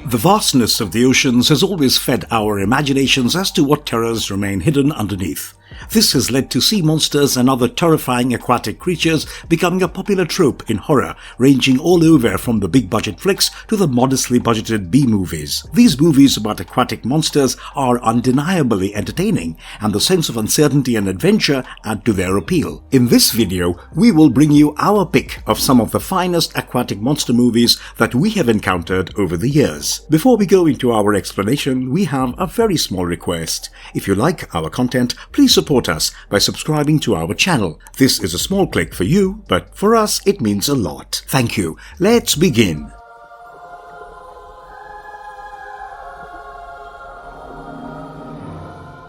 The vastness of the oceans has always fed our imaginations as to what terrors remain hidden underneath. This has led to sea monsters and other terrifying aquatic creatures becoming a popular trope in horror, ranging all over from the big-budget flicks to the modestly budgeted B-movies. These movies about aquatic monsters are undeniably entertaining, and the sense of uncertainty and adventure add to their appeal. In this video, we will bring you our pick of some of the finest aquatic monster movies that we have encountered over the years. Before we go into our explanation, we have a very small request. If you like our content, please support us by subscribing to our channel. This is a small click for you, but for us it means a lot. Thank you. Let's begin.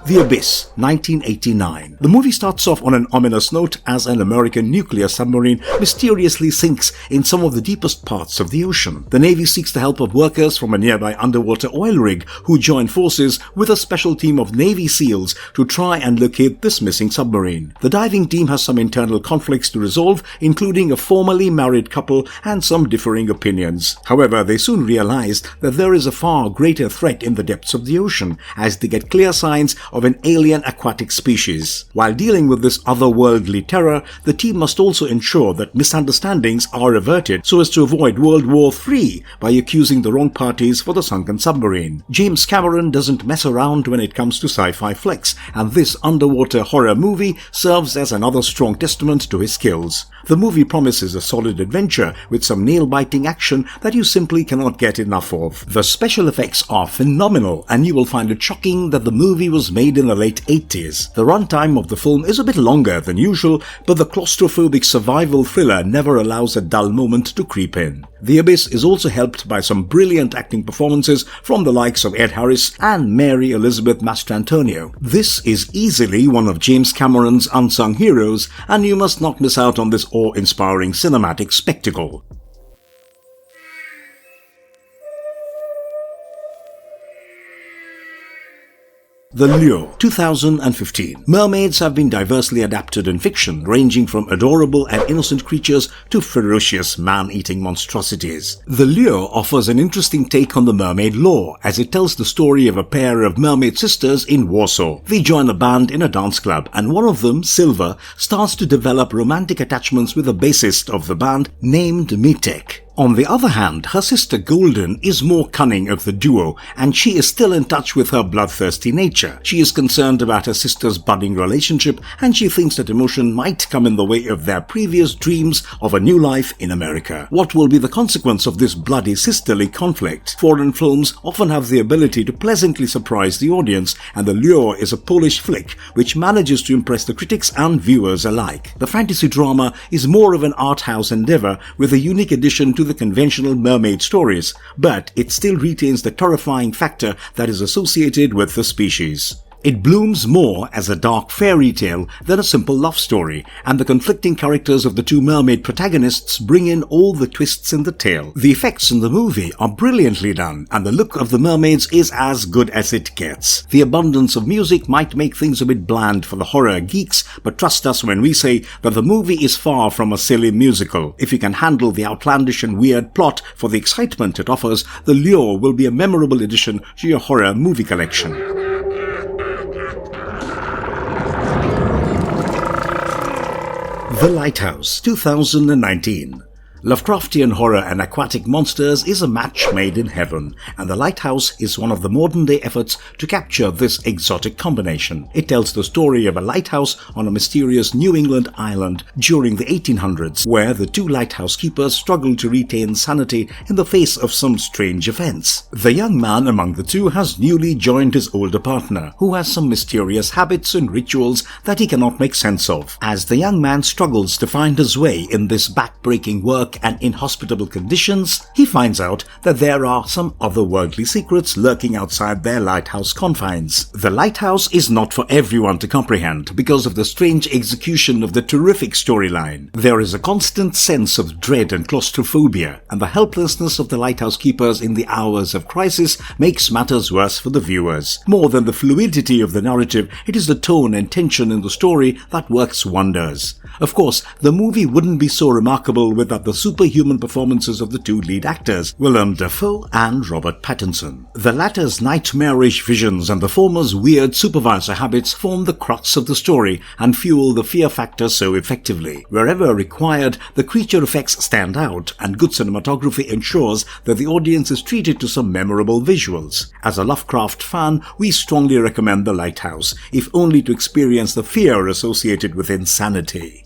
The Abyss, 1989. The movie starts off on an ominous note as an American nuclear submarine mysteriously sinks in some of the deepest parts of the ocean. The Navy seeks the help of workers from a nearby underwater oil rig who join forces with a special team of Navy SEALs to try and locate this missing submarine. The diving team has some internal conflicts to resolve, including a formerly married couple and some differing opinions. However, they soon realize that there is a far greater threat in the depths of the ocean as they get clear signs of an alien aquatic species. While dealing with this otherworldly terror, the team must also ensure that misunderstandings are averted so as to avoid World War III by accusing the wrong parties for the sunken submarine. James Cameron doesn't mess around when it comes to sci-fi flicks, and this underwater horror movie serves as another strong testament to his skills. The movie promises a solid adventure with some nail-biting action that you simply cannot get enough of. The special effects are phenomenal, and you will find it shocking that the movie was made in the late 80s. The runtime of the film is a bit longer than usual, but the claustrophobic survival thriller never allows a dull moment to creep in. The Abyss is also helped by some brilliant acting performances from the likes of Ed Harris and Mary Elizabeth Mastrantonio. This is easily one of James Cameron's unsung heroes, and you must not miss out on this awe-inspiring cinematic spectacle. The Lure, 2015. Mermaids have been diversely adapted in fiction, ranging from adorable and innocent creatures to ferocious man-eating monstrosities. The Lure offers an interesting take on the mermaid lore, as it tells the story of a pair of mermaid sisters in Warsaw. They join a band in a dance club, and one of them, Silver, starts to develop romantic attachments with the bassist of the band named Mitek. On the other hand, her sister Golden is more cunning of the duo, and she is still in touch with her bloodthirsty nature. She is concerned about her sister's budding relationship, and she thinks that emotion might come in the way of their previous dreams of a new life in America. What will be the consequence of this bloody sisterly conflict? Foreign films often have the ability to pleasantly surprise the audience, and The Lure is a Polish flick which manages to impress the critics and viewers alike. The fantasy drama is more of an art house endeavor with a unique addition to the conventional mermaid stories, but it still retains the terrifying factor that is associated with the species. It blooms more as a dark fairy tale than a simple love story, and the conflicting characters of the two mermaid protagonists bring in all the twists in the tale. The effects in the movie are brilliantly done, and the look of the mermaids is as good as it gets. The abundance of music might make things a bit bland for the horror geeks, but trust us when we say that the movie is far from a silly musical. If you can handle the outlandish and weird plot for the excitement it offers, The Lure will be a memorable addition to your horror movie collection. The Lighthouse, 2019. Lovecraftian horror and aquatic monsters is a match made in heaven, and The Lighthouse is one of the modern-day efforts to capture this exotic combination. It tells the story of a lighthouse on a mysterious New England island during the 1800s, where the two lighthouse keepers struggle to retain sanity in the face of some strange events. The young man among the two has newly joined his older partner, who has some mysterious habits and rituals that he cannot make sense of. As the young man struggles to find his way in this back-breaking work and inhospitable conditions, he finds out that there are some otherworldly secrets lurking outside their lighthouse confines. The Lighthouse is not for everyone to comprehend because of the strange execution of the terrific storyline. There is a constant sense of dread and claustrophobia, and the helplessness of the lighthouse keepers in the hours of crisis makes matters worse for the viewers. More than the fluidity of the narrative, it is the tone and tension in the story that works wonders. Of course, the movie wouldn't be so remarkable without the superhuman performances of the two lead actors, Willem Dafoe and Robert Pattinson. The latter's nightmarish visions and the former's weird supervisor habits form the crux of the story and fuel the fear factor so effectively. Wherever required, the creature effects stand out, and good cinematography ensures that the audience is treated to some memorable visuals. As a Lovecraft fan, we strongly recommend The Lighthouse, if only to experience the fear associated with insanity.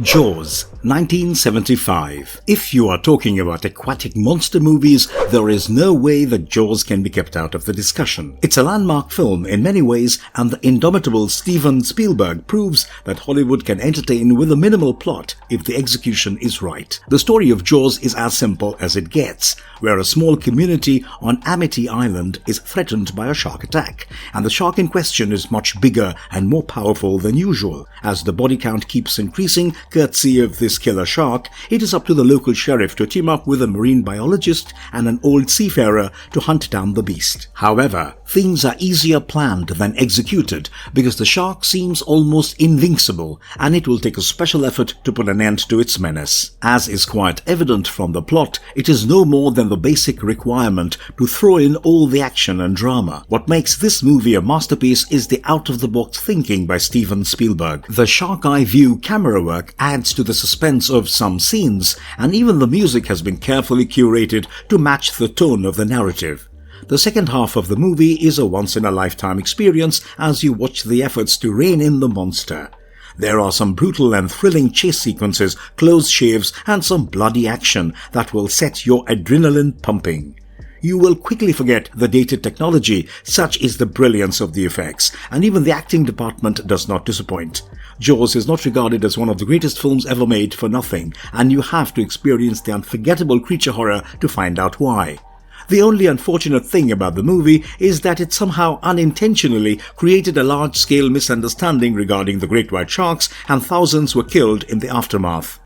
Jaws, 1975. If you are talking about aquatic monster movies, there is no way that Jaws can be kept out of the discussion. It's a landmark film in many ways, and the indomitable Steven Spielberg proves that Hollywood can entertain with a minimal plot if the execution is right. The story of Jaws is as simple as it gets, where a small community on Amity Island is threatened by a shark attack, and the shark in question is much bigger and more powerful than usual. As the body count keeps increasing, courtesy of this killer shark, it is up to the local sheriff to team up with a marine biologist and an old seafarer to hunt down the beast. However, things are easier planned than executed because the shark seems almost invincible, and it will take a special effort to put an end to its menace. As is quite evident from the plot, it is no more than the basic requirement to throw in all the action and drama. What makes this movie a masterpiece is the out-of-the-box thinking by Steven Spielberg. The shark eye view camera work adds to the suspense of some scenes, and even the music has been carefully curated to match the tone of the narrative. The second half of the movie is a once-in-a-lifetime experience as you watch the efforts to rein in the monster. There are some brutal and thrilling chase sequences, close shaves, and some bloody action that will set your adrenaline pumping. You will quickly forget the dated technology, such is the brilliance of the effects, and even the acting department does not disappoint. Jaws is not regarded as one of the greatest films ever made for nothing, and you have to experience the unforgettable creature horror to find out why. The only unfortunate thing about the movie is that it somehow unintentionally created a large-scale misunderstanding regarding the great white sharks, and thousands were killed in the aftermath.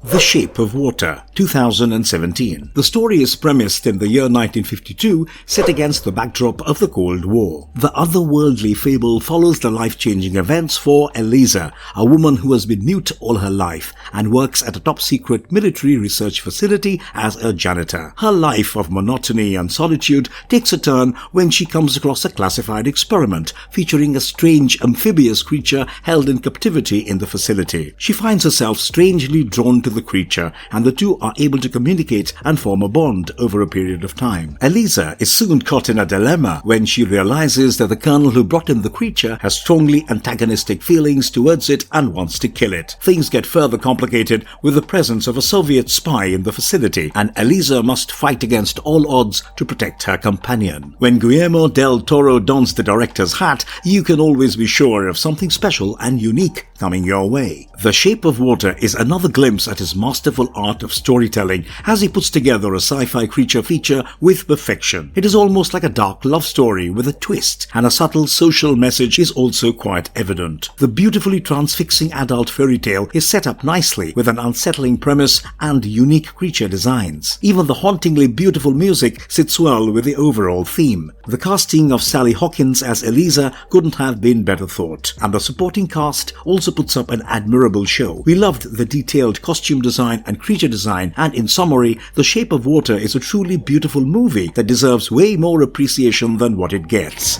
The Shape of Water, 2017. The story is premised in the year 1952, set against the backdrop of the Cold War. The otherworldly fable follows the life-changing events for Eliza, a woman who has been mute all her life and works at a top-secret military research facility as a janitor. Her life of monotony and solitude takes a turn when she comes across a classified experiment featuring a strange amphibious creature held in captivity in the facility. She finds herself strangely drawn to the creature, and the two are able to communicate and form a bond over a period of time. Eliza is soon caught in a dilemma when she realizes that the colonel who brought in the creature has strongly antagonistic feelings towards it and wants to kill it. Things get further complicated with the presence of a Soviet spy in the facility, and Eliza must fight against all odds to protect her companion. When Guillermo del Toro dons the director's hat, you can always be sure of something special and unique coming your way. The Shape of Water is another glimpse at his masterful art of storytelling as he puts together a sci-fi creature feature with perfection. It is almost like a dark love story with a twist, and a subtle social message is also quite evident. The beautifully transfixing adult fairy tale is set up nicely with an unsettling premise and unique creature designs. Even the hauntingly beautiful music sits well with the overall theme. The casting of Sally Hawkins as Eliza couldn't have been better thought, and the supporting cast also puts up an admirable show. We loved the detailed costume design and creature design, and in summary, The Shape of Water is a truly beautiful movie that deserves way more appreciation than what it gets.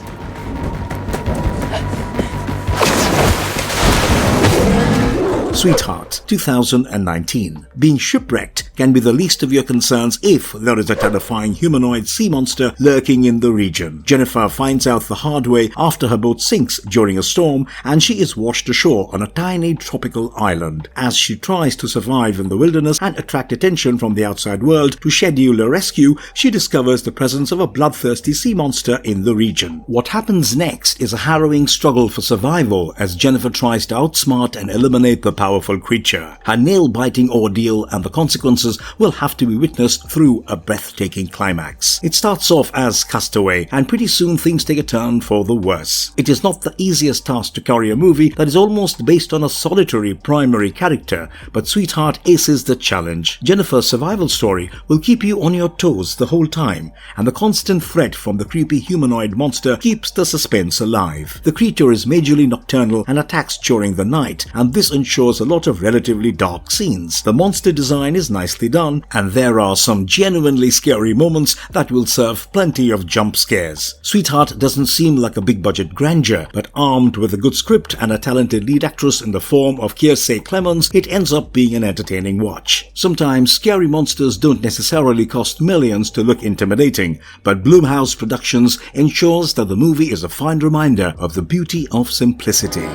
Sweetheart, 2019. Being shipwrecked can be the least of your concerns if there is a terrifying humanoid sea monster lurking in the region. Jennifer finds out the hard way after her boat sinks during a storm, and she is washed ashore on a tiny tropical island. As she tries to survive in the wilderness and attract attention from the outside world to schedule a rescue, she discovers the presence of a bloodthirsty sea monster in the region. What happens next is a harrowing struggle for survival as Jennifer tries to outsmart and eliminate the powerful creature. Her nail-biting ordeal and the consequences will have to be witnessed through a breathtaking climax. It starts off as Castaway, and pretty soon things take a turn for the worse. It is not the easiest task to carry a movie that is almost based on a solitary primary character, but Sweetheart aces the challenge. Jennifer's survival story will keep you on your toes the whole time, and the constant threat from the creepy humanoid monster keeps the suspense alive. The creature is majorly nocturnal and attacks during the night, and this ensures a lot of relatively dark scenes. The monster design is nicely done, and there are some genuinely scary moments that will serve plenty of jump scares. Sweetheart doesn't seem like a big-budget grandeur, but armed with a good script and a talented lead actress in the form of Kiersey Clemons, it ends up being an entertaining watch. Sometimes scary monsters don't necessarily cost millions to look intimidating, but Blumhouse Productions ensures that the movie is a fine reminder of the beauty of simplicity.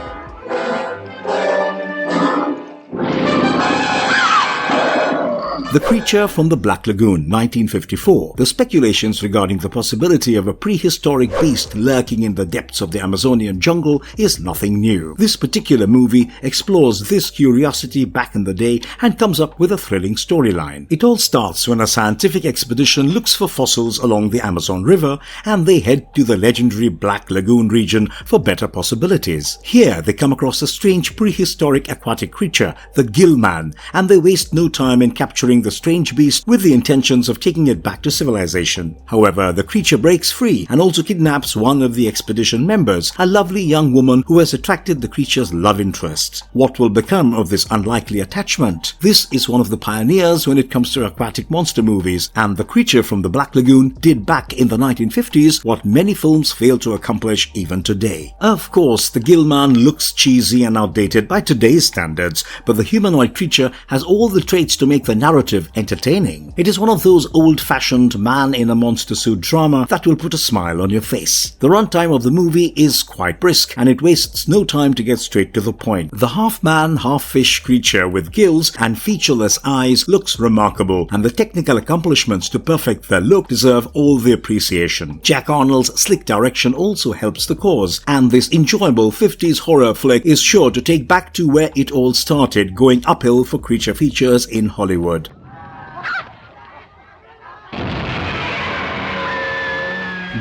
The Creature from the Black Lagoon, 1954. The speculations regarding the possibility of a prehistoric beast lurking in the depths of the Amazonian jungle is nothing new. This particular movie explores this curiosity back in the day and comes up with a thrilling storyline. It all starts when a scientific expedition looks for fossils along the Amazon River, and they head to the legendary Black Lagoon region for better possibilities. Here they come across a strange prehistoric aquatic creature, the Gill Man, and they waste no time in capturing the strange beast with the intentions of taking it back to civilization. However, the creature breaks free and also kidnaps one of the expedition members, a lovely young woman who has attracted the creature's love interest. What will become of this unlikely attachment? This is one of the pioneers when it comes to aquatic monster movies, and The Creature from the Black Lagoon did back in the 1950s what many films fail to accomplish even today. Of course, the Gill Man looks cheesy and outdated by today's standards, but the humanoid creature has all the traits to make the narrative entertaining. It is one of those old-fashioned man-in-a-monster-suit drama that will put a smile on your face. The runtime of the movie is quite brisk, and it wastes no time to get straight to the point. The half-man, half-fish creature with gills and featureless eyes looks remarkable, and the technical accomplishments to perfect their look deserve all the appreciation. Jack Arnold's slick direction also helps the cause, and this enjoyable 50s horror flick is sure to take back to where it all started, going uphill for creature features in Hollywood.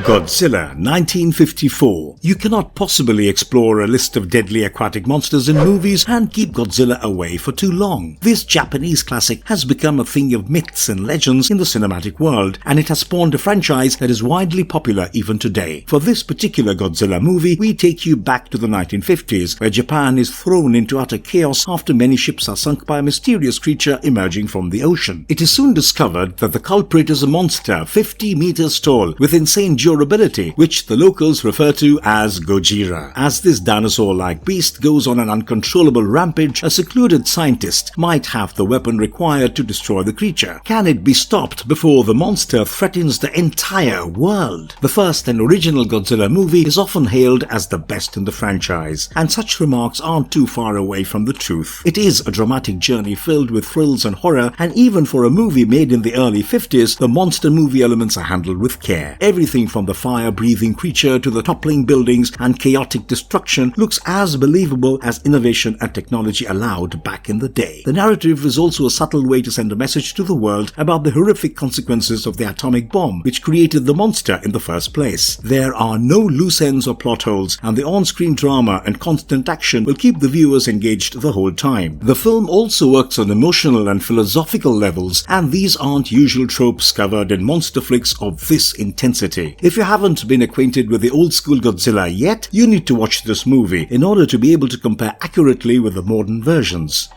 Godzilla, 1954. You cannot possibly explore a list of deadly aquatic monsters in movies and keep Godzilla away for too long. This Japanese classic has become a thing of myths and legends in the cinematic world, and it has spawned a franchise that is widely popular even today. For this particular Godzilla movie, we take you back to the 1950s, where Japan is thrown into utter chaos after many ships are sunk by a mysterious creature emerging from the ocean. It is soon discovered that the culprit is a monster 50 meters tall with insane durability, which the locals refer to as Gojira. As this dinosaur-like beast goes on an uncontrollable rampage, a secluded scientist might have the weapon required to destroy the creature. Can it be stopped before the monster threatens the entire world? The first and original Godzilla movie is often hailed as the best in the franchise, and such remarks aren't too far away from the truth. It is a dramatic journey filled with thrills and horror, and even for a movie made in the early 50s, the monster movie elements are handled with care. Everything from the fire-breathing creature to the toppling buildings and chaotic destruction looks as believable as innovation and technology allowed back in the day. The narrative is also a subtle way to send a message to the world about the horrific consequences of the atomic bomb which created the monster in the first place. There are no loose ends or plot holes, and the on-screen drama and constant action will keep the viewers engaged the whole time. The film also works on emotional and philosophical levels, and these aren't usual tropes covered in monster flicks of this intensity. If you haven't been acquainted with the old-school Godzilla yet, you need to watch this movie in order to be able to compare accurately with the modern versions.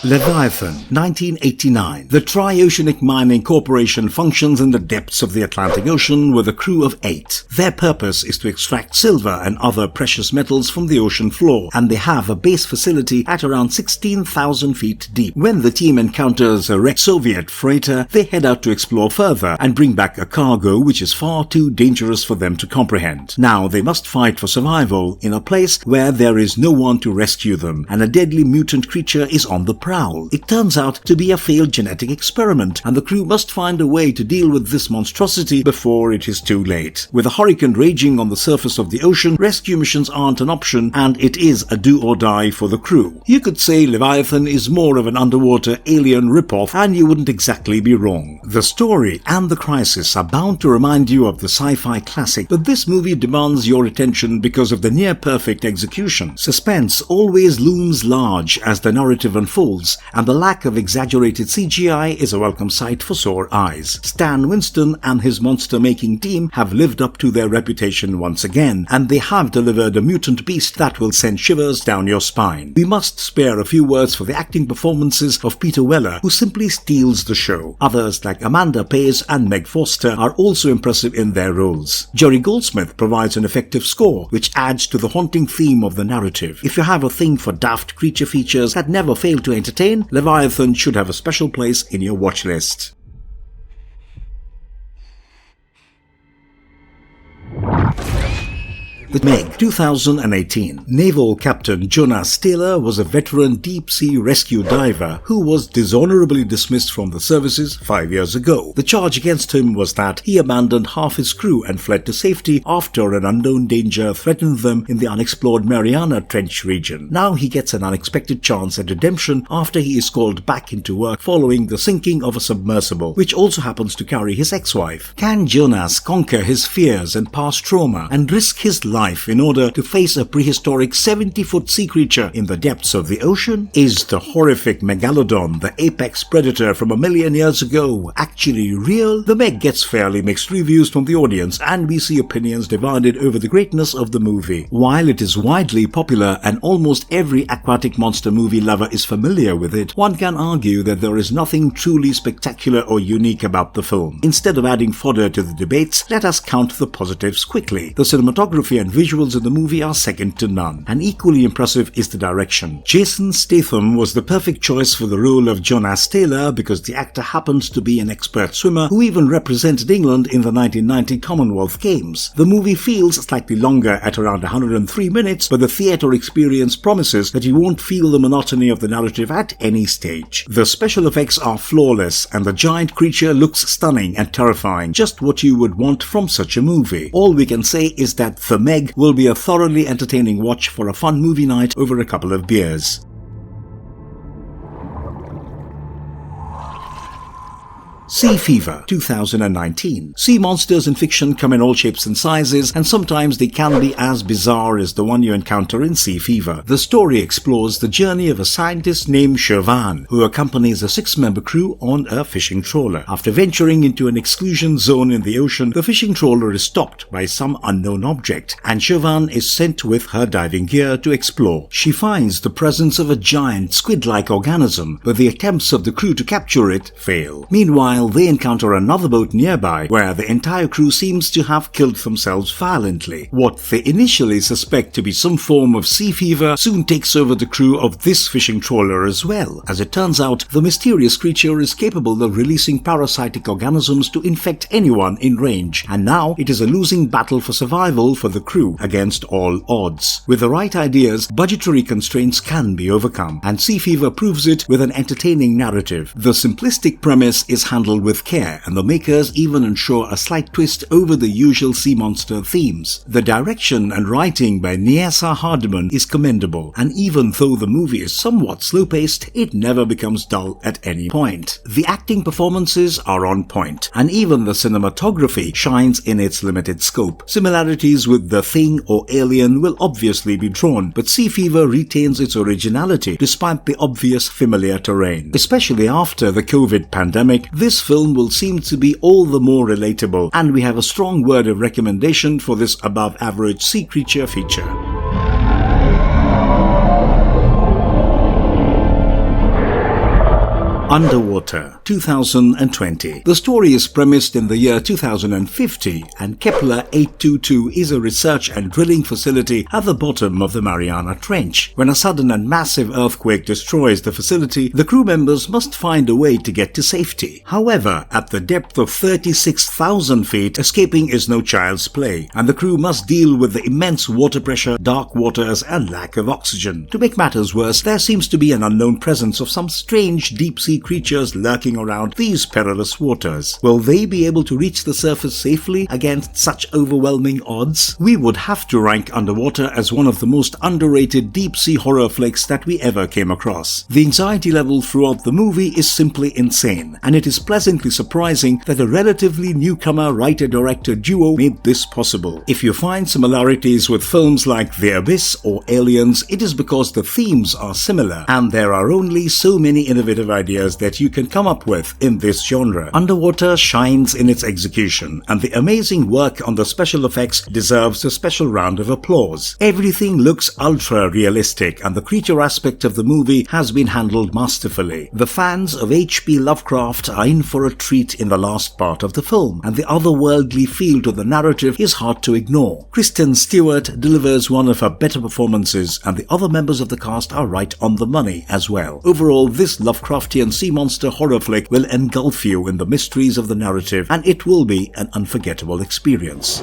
Leviathan, 1989. The Tri-Oceanic Mining Corporation functions in the depths of the Atlantic Ocean with a crew of 8. Their purpose is to extract silver and other precious metals from the ocean floor, and they have a base facility at around 16,000 feet deep. When the team encounters a wrecked Soviet freighter, they head out to explore further and bring back a cargo which is far too dangerous for them to comprehend. Now they must fight for survival in a place where there is no one to rescue them, and a deadly mutant creature is on the prowl. It turns out to be a failed genetic experiment, and the crew must find a way to deal with this monstrosity before it is too late. With a hurricane raging on the surface of the ocean, rescue missions aren't an option, and it is a do or die for the crew. You could say Leviathan is more of an underwater alien ripoff, and you wouldn't exactly be wrong. The story and the crisis are bound to remind you of the sci-fi classic, but this movie demands your attention because of the near-perfect execution. Suspense always looms large as the narrative unfolds, and the lack of exaggerated CGI is a welcome sight for sore eyes. Stan Winston and his monster-making team have lived up to their reputation once again, and they have delivered a mutant beast that will send shivers down your spine. We must spare a few words for the acting performances of Peter Weller, who simply steals the show. Others like Amanda Pays and Meg Foster are also impressive in their roles. Jerry Goldsmith provides an effective score, which adds to the haunting theme of the narrative. If you have a thing for daft creature features that never fail to entertain, Leviathan should have a special place in your watch list. The Meg, 2018. Naval Captain Jonas Taylor was a veteran deep-sea rescue diver who was dishonorably dismissed from the services 5 years ago. The charge against him was that he abandoned half his crew and fled to safety after an unknown danger threatened them in the unexplored Mariana Trench region. Now he gets an unexpected chance at redemption after he is called back into work following the sinking of a submersible, which also happens to carry his ex-wife. Can Jonas conquer his fears and past trauma and risk his life in order to face a prehistoric 70-foot sea creature in the depths of the ocean? Is the horrific megalodon, the apex predator from a million years ago, actually real? The Meg gets fairly mixed reviews from the audience, and we see opinions divided over the greatness of the movie. While it is widely popular and almost every aquatic monster movie lover is familiar with it, one can argue that there is nothing truly spectacular or unique about the film. Instead of adding fodder to the debates, let us count the positives quickly. The cinematography and visuals in the movie are second to none, and equally impressive is the direction. Jason Statham was the perfect choice for the role of Jonas Taylor because the actor happens to be an expert swimmer who even represented England in the 1990 Commonwealth Games. The movie feels slightly longer at around 103 minutes, but the theatre experience promises that you won't feel the monotony of the narrative at any stage. The special effects are flawless, and the giant creature looks stunning and terrifying, just what you would want from such a movie. All we can say is that The Meg will be a thoroughly entertaining watch for a fun movie night over a couple of beers. Sea Fever, 2019. Sea monsters in fiction come in all shapes and sizes, and sometimes they can be as bizarre as the one you encounter in Sea Fever. The story explores the journey of a scientist named Siobhan, who accompanies a 6-member crew on a fishing trawler. After venturing into an exclusion zone in the ocean, the fishing trawler is stopped by some unknown object, and Siobhan is sent with her diving gear to explore. She finds the presence of a giant squid-like organism, but the attempts of the crew to capture it fail. Meanwhile, they encounter another boat nearby where the entire crew seems to have killed themselves violently. What they initially suspect to be some form of sea fever soon takes over the crew of this fishing trawler as well. As it turns out, the mysterious creature is capable of releasing parasitic organisms to infect anyone in range, and now it is a losing battle for survival for the crew against all odds. With the right ideas, budgetary constraints can be overcome, and Sea Fever proves it with an entertaining narrative. The simplistic premise is handled with care, and the makers even ensure a slight twist over the usual sea monster themes. The direction and writing by Niesa Hardiman is commendable, and even though the movie is somewhat slow-paced, it never becomes dull at any point. The acting performances are on point, and even the cinematography shines in its limited scope. Similarities with The Thing or Alien will obviously be drawn, but Sea Fever retains its originality despite the obvious familiar terrain. Especially after the COVID pandemic, this film will seem to be all the more relatable, and we have a strong word of recommendation for this above-average sea creature feature. Underwater, 2020. The story is premised in the year 2050, and Kepler 822 is a research and drilling facility at the bottom of the Mariana Trench. When a sudden and massive earthquake destroys the facility, the crew members must find a way to get to safety. However, at the depth of 36,000 feet, escaping is no child's play, and the crew must deal with the immense water pressure, dark waters, and lack of oxygen. To make matters worse, there seems to be an unknown presence of some strange deep-sea creatures lurking around these perilous waters. Will they be able to reach the surface safely against such overwhelming odds? We would have to rank Underwater as one of the most underrated deep-sea horror flicks that we ever came across. The anxiety level throughout the movie is simply insane, and it is pleasantly surprising that a relatively newcomer writer-director duo made this possible. If you find similarities with films like The Abyss or Aliens, it is because the themes are similar, and there are only so many innovative ideas that you can come up with in this genre. Underwater shines in its execution, and the amazing work on the special effects deserves a special round of applause. Everything looks ultra-realistic, and the creature aspect of the movie has been handled masterfully. The fans of H.P. Lovecraft are in for a treat in the last part of the film, and the otherworldly feel to the narrative is hard to ignore. Kristen Stewart delivers one of her better performances, and the other members of the cast are right on the money as well. Overall, this Lovecraftian sea monster horror flick will engulf you in the mysteries of the narrative, and it will be an unforgettable experience.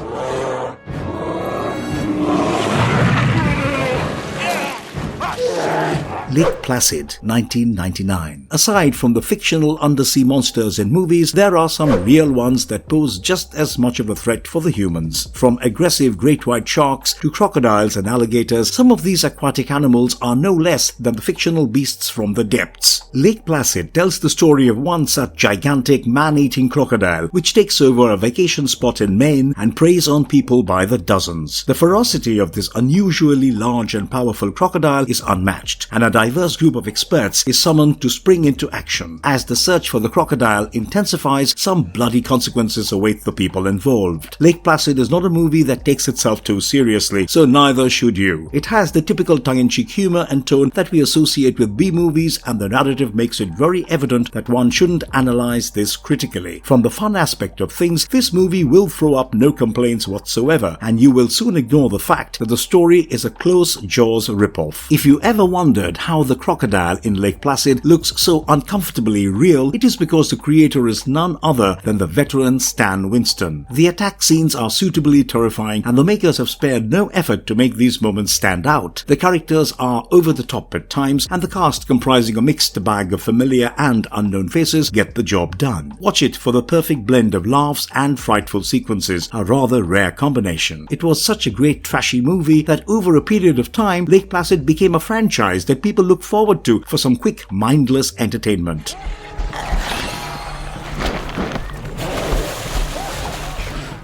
Lake Placid, 1999. Aside from the fictional undersea monsters in movies, there are some real ones that pose just as much of a threat for the humans. From aggressive great white sharks to crocodiles and alligators, some of these aquatic animals are no less than the fictional beasts from the depths. Lake Placid tells the story of one such gigantic man-eating crocodile which takes over a vacation spot in Maine and preys on people by the dozens. The ferocity of this unusually large and powerful crocodile is unmatched, and a diverse group of experts is summoned to spring into action. As the search for the crocodile intensifies, some bloody consequences await the people involved. Lake Placid is not a movie that takes itself too seriously, so neither should you. It has the typical tongue-in-cheek humor and tone that we associate with B-movies, and the narrative makes it very evident that one shouldn't analyze this critically. From the fun aspect of things, this movie will throw up no complaints whatsoever, and you will soon ignore the fact that the story is a close Jaws ripoff. If you ever wondered how the crocodile in Lake Placid looks so uncomfortably real, it is because the creator is none other than the veteran Stan Winston. The attack scenes are suitably terrifying, and the makers have spared no effort to make these moments stand out. The characters are over the top at times, and the cast, comprising a mixed bag of familiar and unknown faces, get the job done. Watch it for the perfect blend of laughs and frightful sequences, a rather rare combination. It was such a great trashy movie that over a period of time, Lake Placid became a franchise that people look forward to for some quick, mindless entertainment.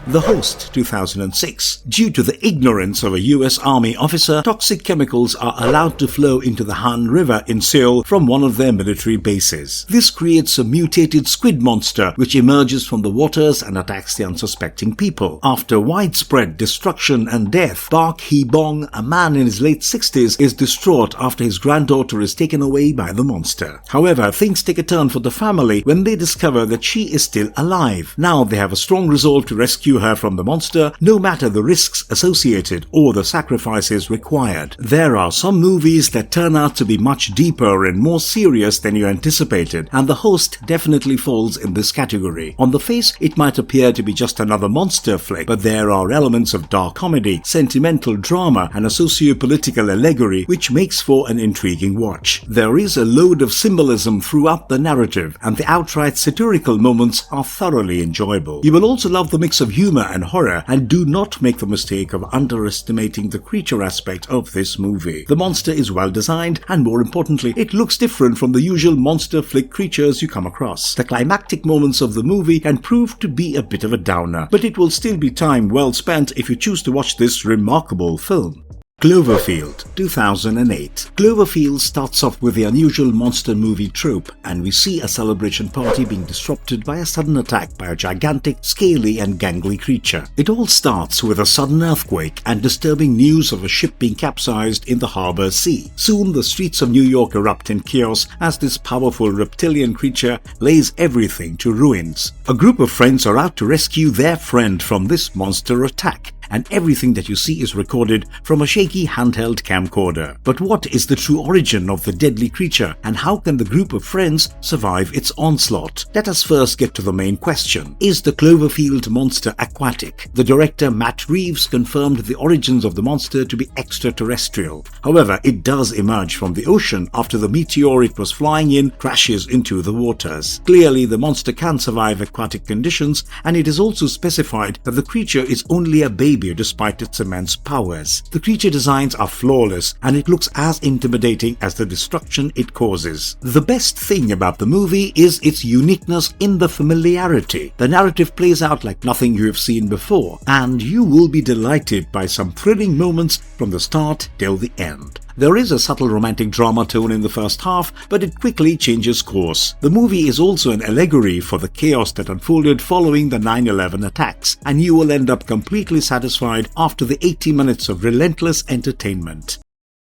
The Host, 2006. Due to the ignorance of a US Army officer, toxic chemicals are allowed to flow into the Han River in Seoul from one of their military bases. This creates a mutated squid monster which emerges from the waters and attacks the unsuspecting people. After widespread destruction and death, Park Hee-bong, a man in his late 60s, is distraught after his granddaughter is taken away by the monster. However, things take a turn for the family when they discover that she is still alive. Now they have a strong resolve to rescue her from the monster, no matter the risks associated or the sacrifices required. There are some movies that turn out to be much deeper and more serious than you anticipated, and The Host definitely falls in this category. On the face, it might appear to be just another monster flick, but there are elements of dark comedy, sentimental drama, and a socio-political allegory which makes for an intriguing watch. There is a load of symbolism throughout the narrative, and the outright satirical moments are thoroughly enjoyable. You will also love the mix of humor and horror, and do not make the mistake of underestimating the creature aspect of this movie. The monster is well designed, and more importantly, it looks different from the usual monster flick creatures you come across. The climactic moments of the movie can prove to be a bit of a downer, but it will still be time well spent if you choose to watch this remarkable film. Cloverfield, 2008. Cloverfield starts off with the unusual monster movie trope, and we see a celebration party being disrupted by a sudden attack by a gigantic, scaly and gangly creature. It all starts with a sudden earthquake and disturbing news of a ship being capsized in the harbor sea. Soon the streets of New York erupt in chaos as this powerful reptilian creature lays everything to ruins. A group of friends are out to rescue their friend from this monster attack, and everything that you see is recorded from a shaky handheld camcorder. But what is the true origin of the deadly creature, and how can the group of friends survive its onslaught? Let us first get to the main question. Is the Cloverfield monster aquatic? The director Matt Reeves confirmed the origins of the monster to be extraterrestrial. However, it does emerge from the ocean after the meteor it was flying in crashes into the waters. Clearly, the monster can survive aquatic conditions, and it is also specified that the creature is only a baby despite its immense powers. The creature designs are flawless, and it looks as intimidating as the destruction it causes. The best thing about the movie is its uniqueness in the familiarity. The narrative plays out like nothing you have seen before, and you will be delighted by some thrilling moments from the start till the end. There is a subtle romantic drama tone in the first half, but it quickly changes course. The movie is also an allegory for the chaos that unfolded following the 9/11 attacks, and you will end up completely satisfied after the 80 minutes of relentless entertainment.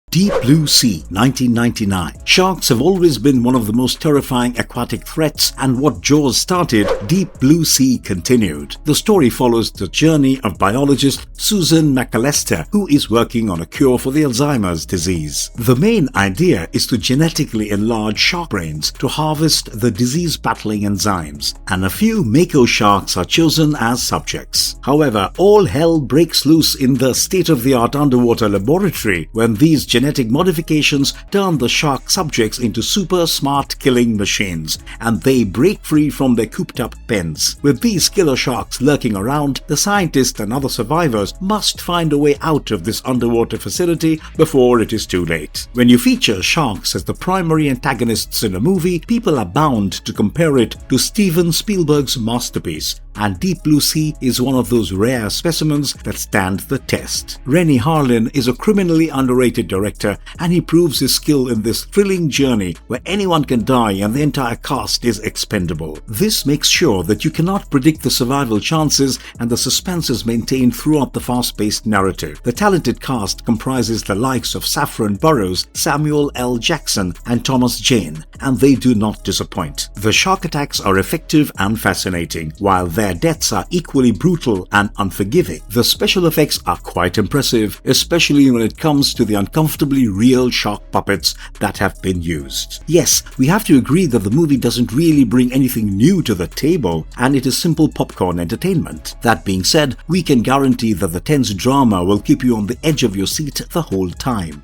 Deep Blue Sea, 1999. Sharks have always been one of the most terrifying aquatic threats, and what Jaws started, Deep Blue Sea continued. The story follows the journey of biologist Susan McAllister, who is working on a cure for the Alzheimer's disease. The main idea is to genetically enlarge shark brains to harvest the disease-battling enzymes, and a few mako sharks are chosen as subjects. However, all hell breaks loose in the state-of-the-art underwater laboratory when these genetic modifications turn the shark subjects into super smart killing machines, and they break free from their cooped up pens. With these killer sharks lurking around, the scientists and other survivors must find a way out of this underwater facility before it is too late. When you feature sharks as the primary antagonists in a movie, people are bound to compare it to Steven Spielberg's masterpiece, and Deep Blue Sea is one of those rare specimens that stand the test. Rennie Harlin is a criminally underrated director, and he proves his skill in this thrilling journey where anyone can die and the entire cast is expendable. This makes sure that you cannot predict the survival chances, and the suspense is maintained throughout the fast-paced narrative. The talented cast comprises the likes of Saffron Burrows, Samuel L. Jackson, and Thomas Jane, and they do not disappoint. The shark attacks are effective and fascinating, while their deaths are equally brutal and unforgiving. The special effects are quite impressive, especially when it comes to the uncomfortably real shark puppets that have been used. Yes, we have to agree that the movie doesn't really bring anything new to the table, and it is simple popcorn entertainment. That being said, we can guarantee that the tense drama will keep you on the edge of your seat the whole time.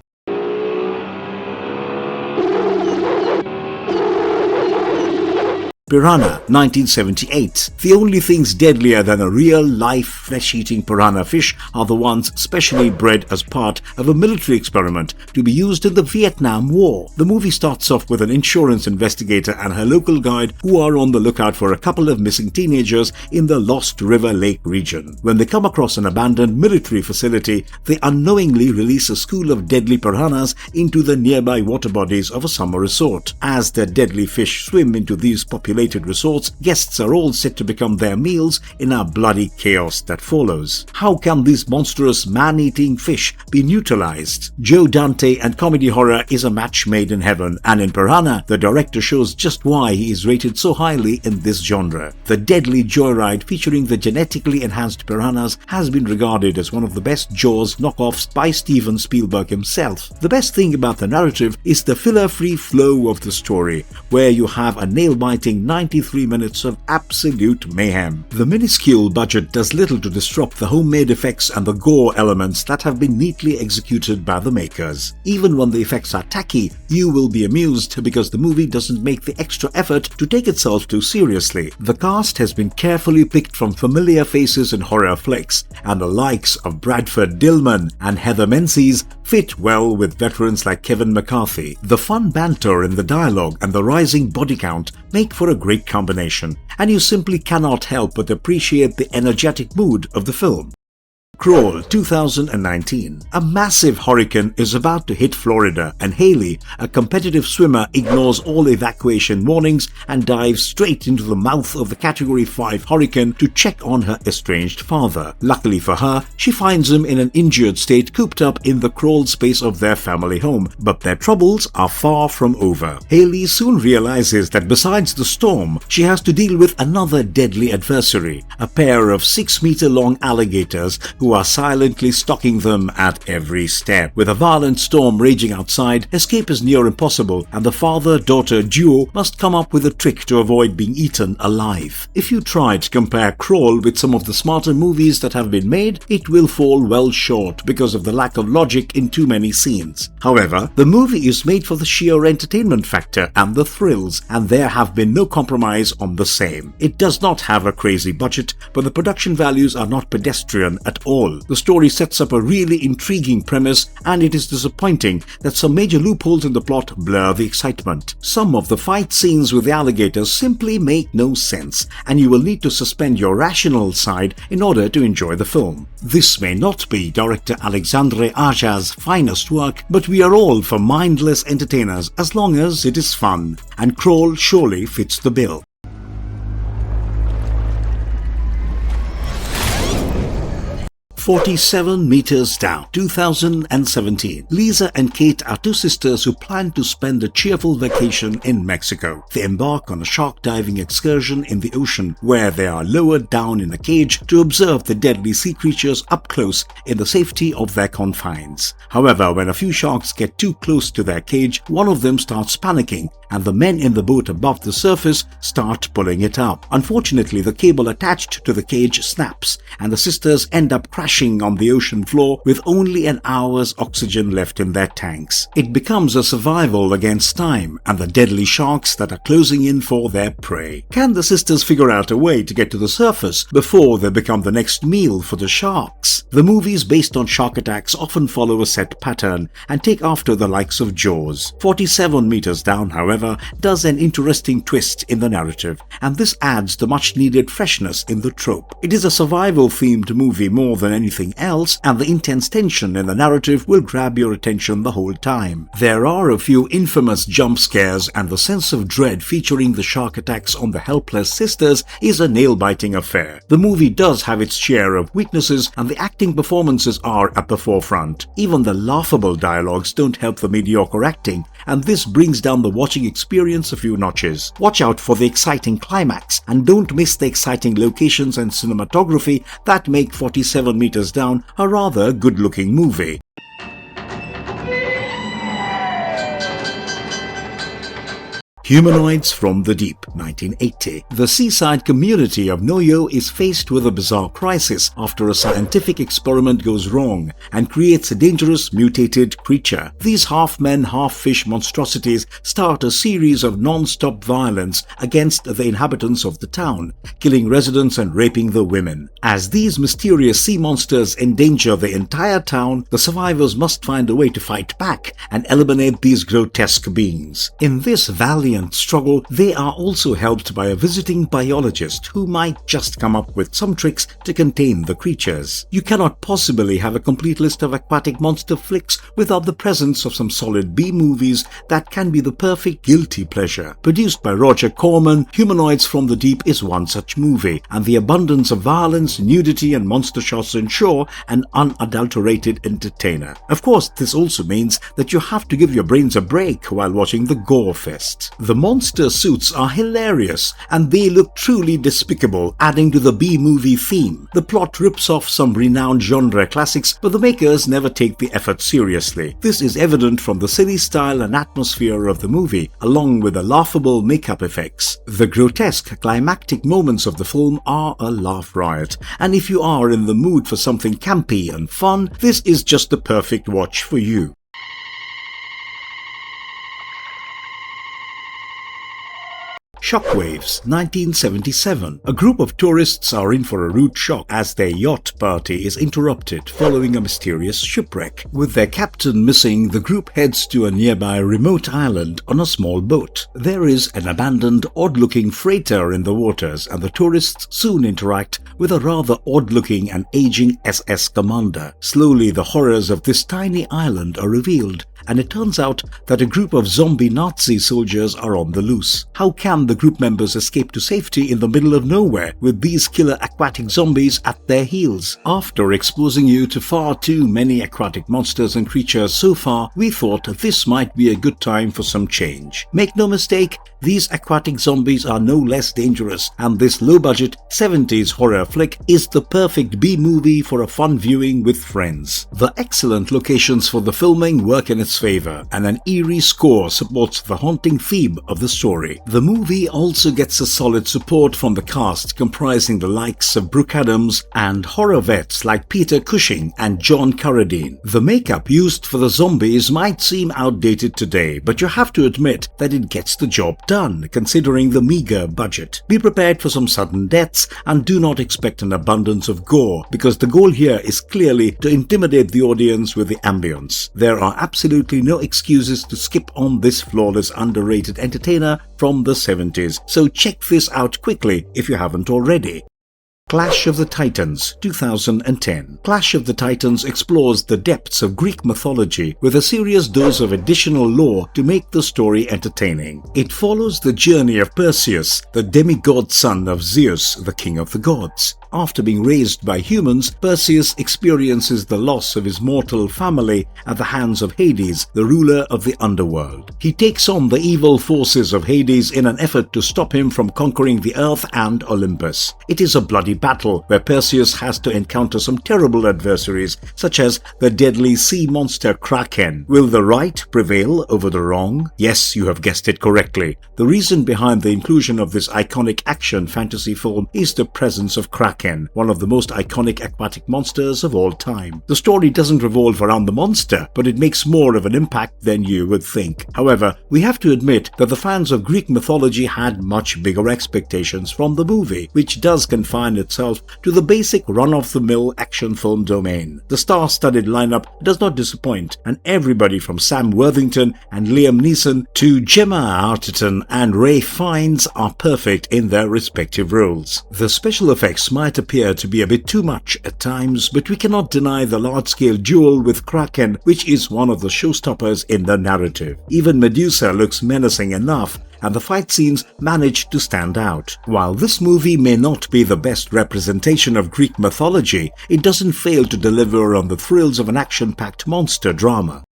Piranha, 1978. The only things deadlier than a real-life flesh-eating piranha fish are the ones specially bred as part of a military experiment to be used in the Vietnam War. The movie starts off with an insurance investigator and her local guide who are on the lookout for a couple of missing teenagers in the Lost River Lake region. When they come across an abandoned military facility, they unknowingly release a school of deadly piranhas into the nearby water bodies of a summer resort. As the deadly fish swim into these populated resorts, guests are all set to become their meals in a bloody chaos that follows. How can these monstrous man-eating fish be neutralized? Joe Dante and comedy horror is a match made in heaven, and in Piranha, the director shows just why he is rated so highly in this genre. The deadly joyride featuring the genetically enhanced piranhas has been regarded as one of the best Jaws knockoffs by Steven Spielberg himself. The best thing about the narrative is the filler-free flow of the story, where you have a nail-biting 93 minutes of absolute mayhem. The minuscule budget does little to disrupt the homemade effects and the gore elements that have been neatly executed by the makers. Even when the effects are tacky, you will be amused because the movie doesn't make the extra effort to take itself too seriously. The cast has been carefully picked from familiar faces in horror flicks, and the likes of Bradford Dillman and Heather Menzies fit well with veterans like Kevin McCarthy. The fun banter in the dialogue and the rising body count make for a great combination, and you simply cannot help but appreciate the energetic mood of the film. Crawl 2019. A massive hurricane is about to hit Florida, and Haley, a competitive swimmer, ignores all evacuation warnings and dives straight into the mouth of the Category 5 hurricane to check on her estranged father. Luckily for her, she finds him in an injured state cooped up in the crawl space of their family home, but their troubles are far from over. Haley soon realizes that besides the storm, she has to deal with another deadly adversary, a pair of 6-meter-long alligators who are silently stalking them at every step. With a violent storm raging outside, escape is near impossible, and the father-daughter duo must come up with a trick to avoid being eaten alive. If you try to compare Crawl with some of the smarter movies that have been made, it will fall well short because of the lack of logic in too many scenes. However, the movie is made for the sheer entertainment factor and the thrills, and there have been no compromise on the same. It does not have a crazy budget, but the production values are not pedestrian at all. The story sets up a really intriguing premise, and it is disappointing that some major loopholes in the plot blur the excitement. Some of the fight scenes with the alligators simply make no sense, and you will need to suspend your rational side in order to enjoy the film. This may not be director Alexandre Aja's finest work, but we are all for mindless entertainers as long as it is fun, and Crawl surely fits the bill. 47 meters down, 2017. Lisa and Kate are two sisters who plan to spend a cheerful vacation in Mexico. They embark on a shark diving excursion in the ocean, where they are lowered down in a cage to observe the deadly sea creatures up close in the safety of their confines. However, when a few sharks get too close to their cage, one of them starts panicking, and the men in the boat above the surface start pulling it up. Unfortunately, the cable attached to the cage snaps, and the sisters end up crashing on the ocean floor with only an hour's oxygen left in their tanks. It becomes a survival against time and the deadly sharks that are closing in for their prey. Can the sisters figure out a way to get to the surface before they become the next meal for the sharks? The movies based on shark attacks often follow a set pattern and take after the likes of Jaws. 47 meters down, however, does an interesting twist in the narrative, and this adds the much-needed freshness in the trope. It is a survival-themed movie more than anything else, and the intense tension in the narrative will grab your attention the whole time. There are a few infamous jump scares, and the sense of dread featuring the shark attacks on the helpless sisters is a nail-biting affair. The movie does have its share of weaknesses, and the acting performances are at the forefront. Even the laughable dialogues don't help the mediocre acting, and this brings down the watching experience a few notches. Watch out for the exciting climax, and don't miss the exciting locations and cinematography that make 47 meters down a rather good-looking movie. Humanoids from the Deep, 1980. The seaside community of Noyo is faced with a bizarre crisis after a scientific experiment goes wrong and creates a dangerous mutated creature. These half-men, half-fish monstrosities start a series of non-stop violence against the inhabitants of the town, killing residents and raping the women. As these mysterious sea monsters endanger the entire town, the survivors must find a way to fight back and eliminate these grotesque beings. In this valiant struggle, they are also helped by a visiting biologist who might just come up with some tricks to contain the creatures. You cannot possibly have a complete list of aquatic monster flicks without the presence of some solid B-movies that can be the perfect guilty pleasure. Produced by Roger Corman, Humanoids from the Deep is one such movie, and the abundance of violence, nudity and monster shots ensure an unadulterated entertainer. Of course, this also means that you have to give your brains a break while watching the gore fest. The monster suits are hilarious, and they look truly despicable, adding to the B-movie theme. The plot rips off some renowned genre classics, but the makers never take the effort seriously. This is evident from the silly style and atmosphere of the movie, along with the laughable makeup effects. The grotesque climactic moments of the film are a laugh riot, and if you are in the mood for something campy and fun, this is just the perfect watch for you. Shockwaves, 1977. A group of tourists are in for a rude shock as their yacht party is interrupted following a mysterious shipwreck. With their captain missing, the group heads to a nearby remote island on a small boat. There is an abandoned, odd-looking freighter in the waters, and the tourists soon interact with a rather odd-looking and aging SS commander. Slowly, the horrors of this tiny island are revealed, and it turns out that a group of zombie Nazi soldiers are on the loose. How can the group members escape to safety in the middle of nowhere with these killer aquatic zombies at their heels? After exposing you to far too many aquatic monsters and creatures so far, we thought this might be a good time for some change. Make no mistake, these aquatic zombies are no less dangerous, and this low-budget 70s horror flick is the perfect B-movie for a fun viewing with friends. The excellent locations for the filming work in its favor, and an eerie score supports the haunting theme of the story. The movie also gets a solid support from the cast comprising the likes of Brooke Adams and horror vets like Peter Cushing and John Carradine. The makeup used for the zombies might seem outdated today, but you have to admit that it gets the job done considering the meager budget. Be prepared for some sudden deaths and do not expect an abundance of gore, because the goal here is clearly to intimidate the audience with the ambience. There are absolutely no excuses to skip on this flawless underrated entertainer from the 70s, so check this out quickly if you haven't already. Clash of the Titans, 2010. Clash of the Titans explores the depths of Greek mythology with a serious dose of additional lore to make the story entertaining. It follows the journey of Perseus, the demigod son of Zeus, the king of the gods. After being raised by humans, Perseus experiences the loss of his mortal family at the hands of Hades, the ruler of the underworld. He takes on the evil forces of Hades in an effort to stop him from conquering the earth and Olympus. It is a bloody battle where Perseus has to encounter some terrible adversaries, such as the deadly sea monster Kraken. Will the right prevail over the wrong? Yes, you have guessed it correctly. The reason behind the inclusion of this iconic action fantasy film is the presence of Kraken, one of the most iconic aquatic monsters of all time. The story doesn't revolve around the monster, but it makes more of an impact than you would think. However, we have to admit that the fans of Greek mythology had much bigger expectations from the movie, which does confine itself to the basic run-of-the-mill action film domain. The star-studded lineup does not disappoint, and everybody from Sam Worthington and Liam Neeson to Gemma Arterton and Ray Fiennes are perfect in their respective roles. The special effects might appear to be a bit too much at times, but we cannot deny the large-scale duel with Kraken, which is one of the showstoppers in the narrative. Even Medusa looks menacing enough, and the fight scenes manage to stand out. While this movie may not be the best representation of Greek mythology, it doesn't fail to deliver on the thrills of an action-packed monster drama.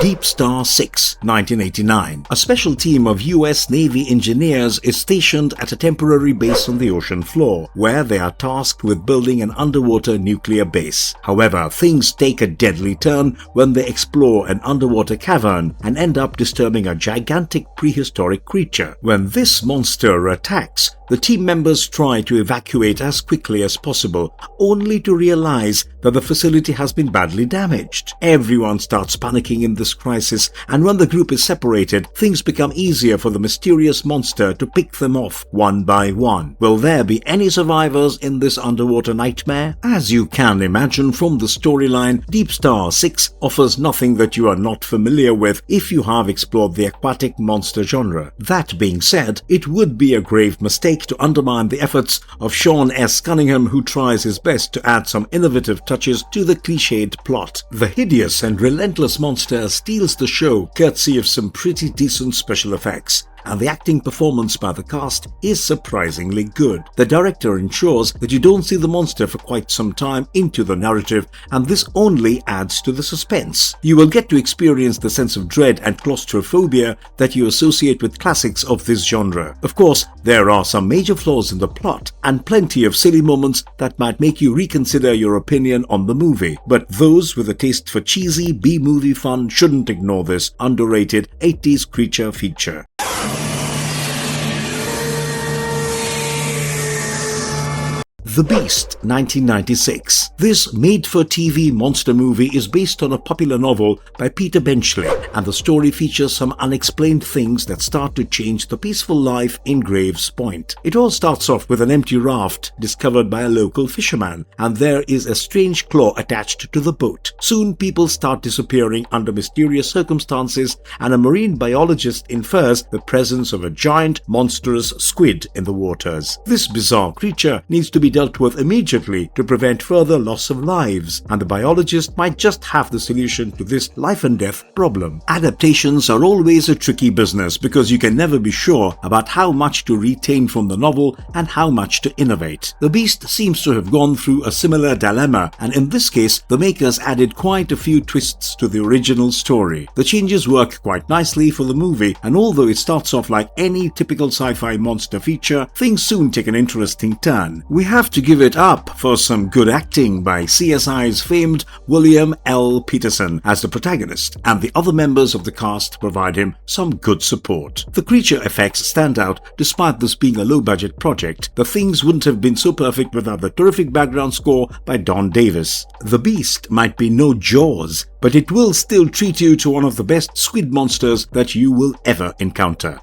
Deep Star 6, 1989. A special team of US Navy engineers is stationed at a temporary base on the ocean floor, where they are tasked with building an underwater nuclear base. However, things take a deadly turn when they explore an underwater cavern and end up disturbing a gigantic prehistoric creature. When this monster attacks, the team members try to evacuate as quickly as possible, only to realize that the facility has been badly damaged. Everyone starts panicking in this crisis, and when the group is separated, things become easier for the mysterious monster to pick them off one by one. Will there be any survivors in this underwater nightmare? As you can imagine from the storyline, Deep Star 6 offers nothing that you are not familiar with if you have explored the aquatic monster genre. That being said, it would be a grave mistake to undermine the efforts of Sean S. Cunningham, who tries his best to add some innovative touches to the cliched plot. The hideous and relentless monster steals the show courtesy of some pretty decent special effects, and the acting performance by the cast is surprisingly good. The director ensures that you don't see the monster for quite some time into the narrative, and this only adds to the suspense. You will get to experience the sense of dread and claustrophobia that you associate with classics of this genre. Of course, there are some major flaws in the plot, and plenty of silly moments that might make you reconsider your opinion on the movie, but those with a taste for cheesy B-movie fun shouldn't ignore this underrated 80s creature feature. The Beast, 1996. This made-for-TV monster movie is based on a popular novel by Peter Benchley, and the story features some unexplained things that start to change the peaceful life in Graves Point. It all starts off with an empty raft discovered by a local fisherman, and there is a strange claw attached to the boat. Soon people start disappearing under mysterious circumstances, and a marine biologist infers the presence of a giant, monstrous squid in the waters. This bizarre creature needs to be dealt with immediately to prevent further loss of lives, and the biologist might just have the solution to this life and death problem. Adaptations are always a tricky business because you can never be sure about how much to retain from the novel and how much to innovate. The Beast seems to have gone through a similar dilemma, and in this case the makers added quite a few twists to the original story. The changes work quite nicely for the movie, and although it starts off like any typical sci-fi monster feature, things soon take an interesting turn. We have to give it up for some good acting by CSI's famed William L. Peterson as the protagonist, and the other members of the cast provide him some good support. The creature effects stand out despite this being a low-budget project. The things wouldn't have been so perfect without the terrific background score by Don Davis. The Beast might be no Jaws, but it will still treat you to one of the best squid monsters that you will ever encounter.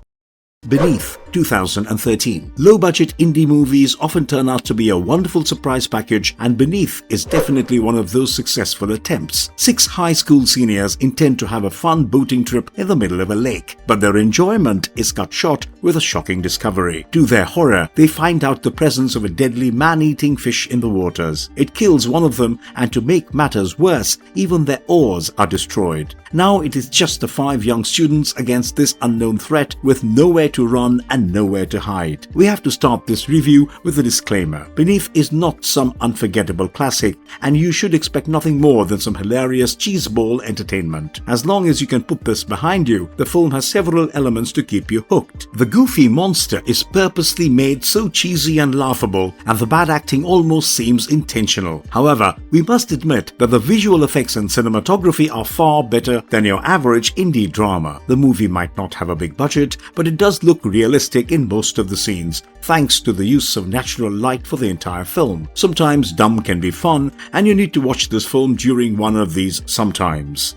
Beneath, 2013. Low-budget indie movies often turn out to be a wonderful surprise package, and Beneath is definitely one of those successful attempts. 6 high school seniors intend to have a fun boating trip in the middle of a lake, but their enjoyment is cut short with a shocking discovery. To their horror, they find out the presence of a deadly man-eating fish in the waters. It kills one of them, and to make matters worse, even their oars are destroyed. Now it is just the 5 young students against this unknown threat with nowhere to run and nowhere to hide. We have to start this review with a disclaimer. Beneath is not some unforgettable classic, and you should expect nothing more than some hilarious cheeseball entertainment. As long as you can put this behind you, the film has several elements to keep you hooked. The goofy monster is purposely made so cheesy and laughable, and the bad acting almost seems intentional. However, we must admit that the visual effects and cinematography are far better than your average indie drama. The movie might not have a big budget, but it does look realistic in most of the scenes, thanks to the use of natural light for the entire film. Sometimes dumb can be fun, and you need to watch this film during one of these sometimes.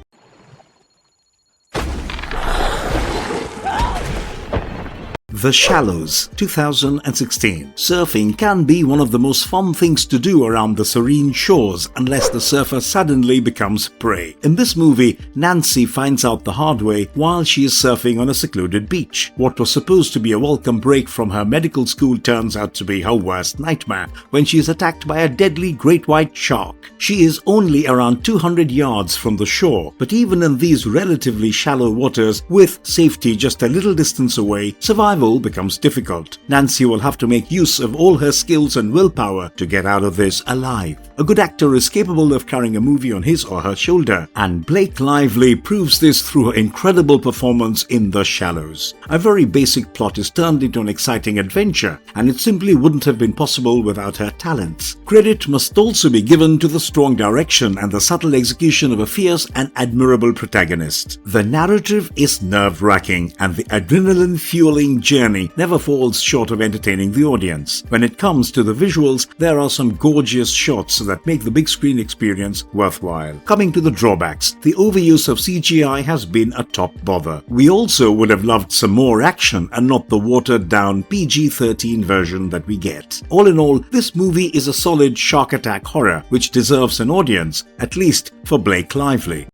The Shallows, 2016. Surfing can be one of the most fun things to do around the serene shores unless the surfer suddenly becomes prey. In this movie, Nancy finds out the hard way while she is surfing on a secluded beach. What was supposed to be a welcome break from her medical school turns out to be her worst nightmare when she is attacked by a deadly great white shark. She is only around 200 yards from the shore, but even in these relatively shallow waters, with safety just a little distance away, survival becomes difficult. Nancy will have to make use of all her skills and willpower to get out of this alive. A good actor is capable of carrying a movie on his or her shoulder, and Blake Lively proves this through her incredible performance in The Shallows. A very basic plot is turned into an exciting adventure, and it simply wouldn't have been possible without her talents. Credit must also be given to the strong direction and the subtle execution of a fierce and admirable protagonist. The narrative is nerve-wracking, and the adrenaline-fueling journey never falls short of entertaining the audience. When it comes to the visuals, there are some gorgeous shots that make the big screen experience worthwhile. Coming to the drawbacks, the overuse of CGI has been a top bother. We also would have loved some more action and not the watered-down PG-13 version that we get. All in all, this movie is a solid shark attack horror which deserves an audience, at least for Blake Lively.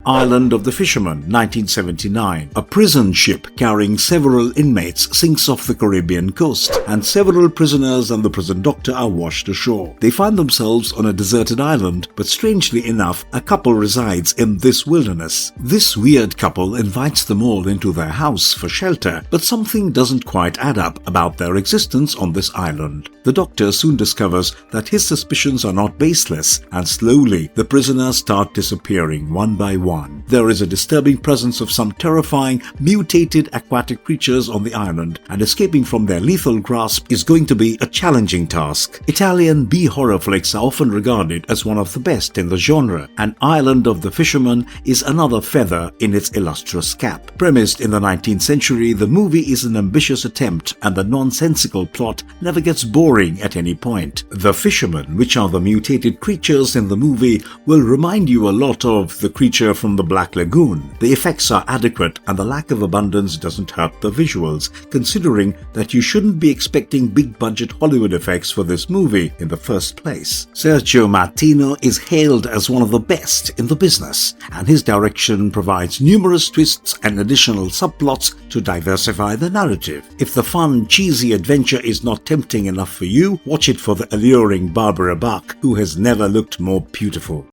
Island of the Fisherman, 1979. A prison ship carrying several inmates sinks off the Caribbean coast, and several prisoners and the prison doctor are washed ashore. They find themselves on a deserted island, but strangely enough, a couple resides in this wilderness. This weird couple invites them all into their house for shelter, but something doesn't quite add up about their existence on this island. The doctor soon discovers that his suspicions are not baseless, and slowly the prisoners start disappearing one by one. 2001. There is a disturbing presence of some terrifying, mutated aquatic creatures on the island, and escaping from their lethal grasp is going to be a challenging task. Italian B-horror flicks are often regarded as one of the best in the genre, and Island of the Fisherman is another feather in its illustrious cap. Premised in the 19th century, the movie is an ambitious attempt, and the nonsensical plot never gets boring at any point. The Fishermen, which are the mutated creatures in the movie, will remind you a lot of the creature from the Black Lagoon. The effects are adequate, and the lack of abundance doesn't hurt the visuals, considering that you shouldn't be expecting big-budget Hollywood effects for this movie in the first place. Sergio Martino is hailed as one of the best in the business, and his direction provides numerous twists and additional subplots to diversify the narrative. If the fun, cheesy adventure is not tempting enough for you, watch it for the alluring Barbara Bach, who has never looked more beautiful.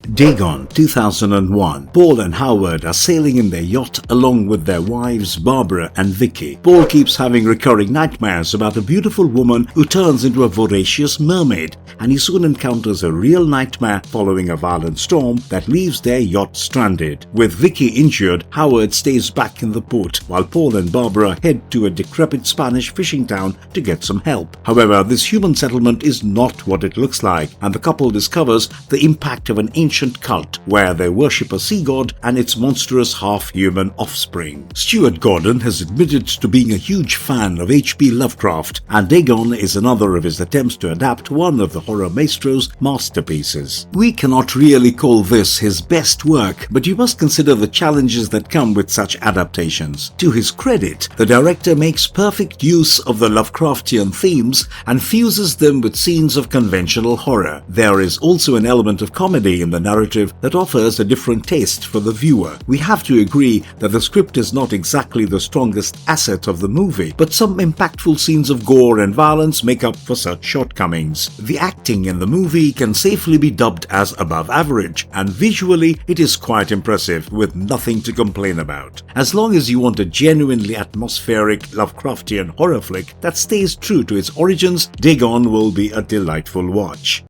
Deon, 2001. Paul and Howard are sailing in their yacht along with their wives Barbara and Vicky. Paul keeps having recurring nightmares about a beautiful woman who turns into a voracious mermaid, and he soon encounters a real nightmare following a violent storm that leaves their yacht stranded. With Vicky injured, Howard stays back in the port while Paul and Barbara head to a decrepit Spanish fishing town to get some help. However, this human settlement is not what it looks like, and the couple discovers the impact of an ancient cult where they worship a sea god and its monstrous half-human offspring. Stuart Gordon has admitted to being a huge fan of H.P. Lovecraft, and Dagon is another of his attempts to adapt one of the horror maestro's masterpieces. We cannot really call this his best work, but you must consider the challenges that come with such adaptations. To his credit, the director makes perfect use of the Lovecraftian themes and fuses them with scenes of conventional horror. There is also an element of comedy in the narrative that offers a different taste for the viewer. We have to agree that the script is not exactly the strongest asset of the movie, but some impactful scenes of gore and violence make up for such shortcomings. The acting in the movie can safely be dubbed as above average, and visually it is quite impressive with nothing to complain about. As long as you want a genuinely atmospheric Lovecraftian horror flick that stays true to its origins, Dagon will be a delightful watch.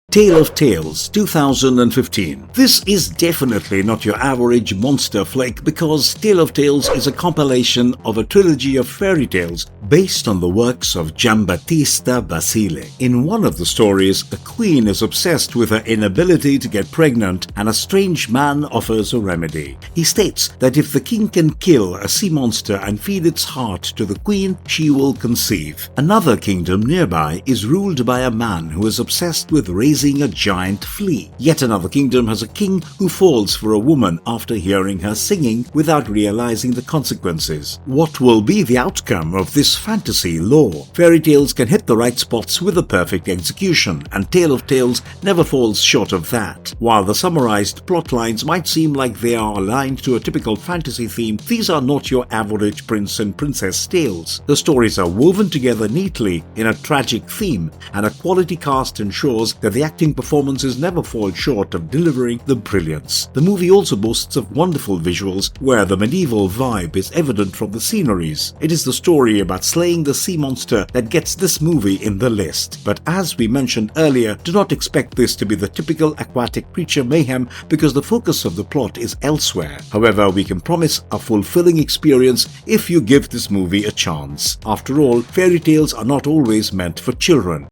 Tale of Tales, 2015. This is definitely not your average monster flick because Tale of Tales is a compilation of a trilogy of fairy tales based on the works of Giambattista Basile. In one of the stories, a queen is obsessed with her inability to get pregnant, and a strange man offers a remedy. He states that if the king can kill a sea monster and feed its heart to the queen, she will conceive. Another kingdom nearby is ruled by a man who is obsessed with raising a giant flea. Yet another kingdom has a king who falls for a woman after hearing her singing without realizing the consequences. What will be the outcome of this fantasy lore? Fairy tales can hit the right spots with a perfect execution, and Tale of Tales never falls short of that. While the summarized plot lines might seem like they are aligned to a typical fantasy theme, these are not your average prince and princess tales. The stories are woven together neatly in a tragic theme, and a quality cast ensures that the acting performances never fall short of delivering the brilliance. The movie also boasts of wonderful visuals where the medieval vibe is evident from the sceneries. It is the story about slaying the sea monster that gets this movie in the list. But as we mentioned earlier, do not expect this to be the typical aquatic creature mayhem because the focus of the plot is elsewhere. However, we can promise a fulfilling experience if you give this movie a chance. After all, fairy tales are not always meant for children.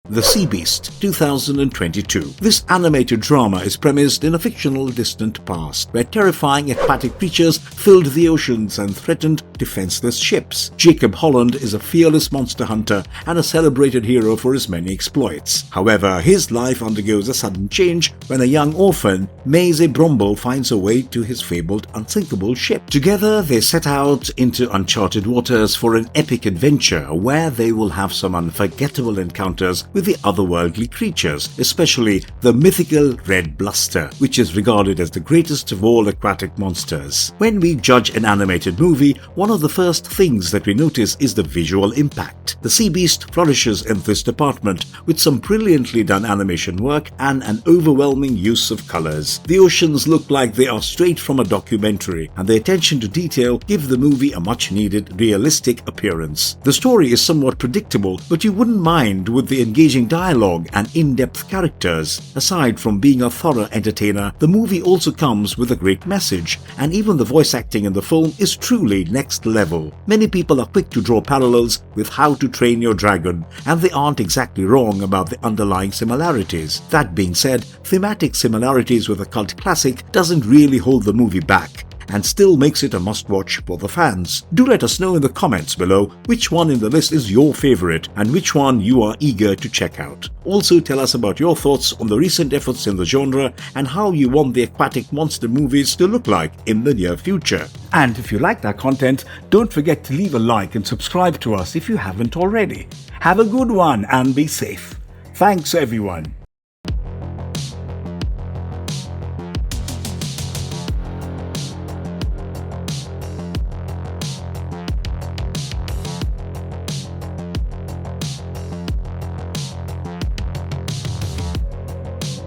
The Sea Beast, 2022. This animated drama is premised in a fictional distant past, where terrifying aquatic creatures filled the oceans and threatened defenseless ships. Jacob Holland is a fearless monster hunter and a celebrated hero for his many exploits. However, his life undergoes a sudden change when a young orphan, Maisie Bromble, finds a way to his fabled unsinkable ship. Together, they set out into uncharted waters for an epic adventure where they will have some unforgettable encounters with the otherworldly creatures, especially the mythical Red Bluster, which is regarded as the greatest of all aquatic monsters. When we judge an animated movie, one of the first things that we notice is the visual impact. The Sea Beast flourishes in this department with some brilliantly done animation work and an overwhelming use of colors. The oceans look like they are straight from a documentary, and the attention to detail give the movie a much-needed realistic appearance. The story is somewhat predictable, but you wouldn't mind with the engagement engaging dialogue and in-depth characters. Aside from being a thorough entertainer, the movie also comes with a great message, and even the voice acting in the film is truly next level. Many people are quick to draw parallels with How to Train Your Dragon, and they aren't exactly wrong about the underlying similarities. That being said, thematic similarities with a cult classic doesn't really hold the movie back, and still makes it a must-watch for the fans. Do let us know in the comments below which one in the list is your favorite and which one you are eager to check out. Also tell us about your thoughts on the recent efforts in the genre and how you want the aquatic monster movies to look like in the near future. And if you liked our content, don't forget to leave a like and subscribe to us if you haven't already. Have a good one and be safe. Thanks everyone.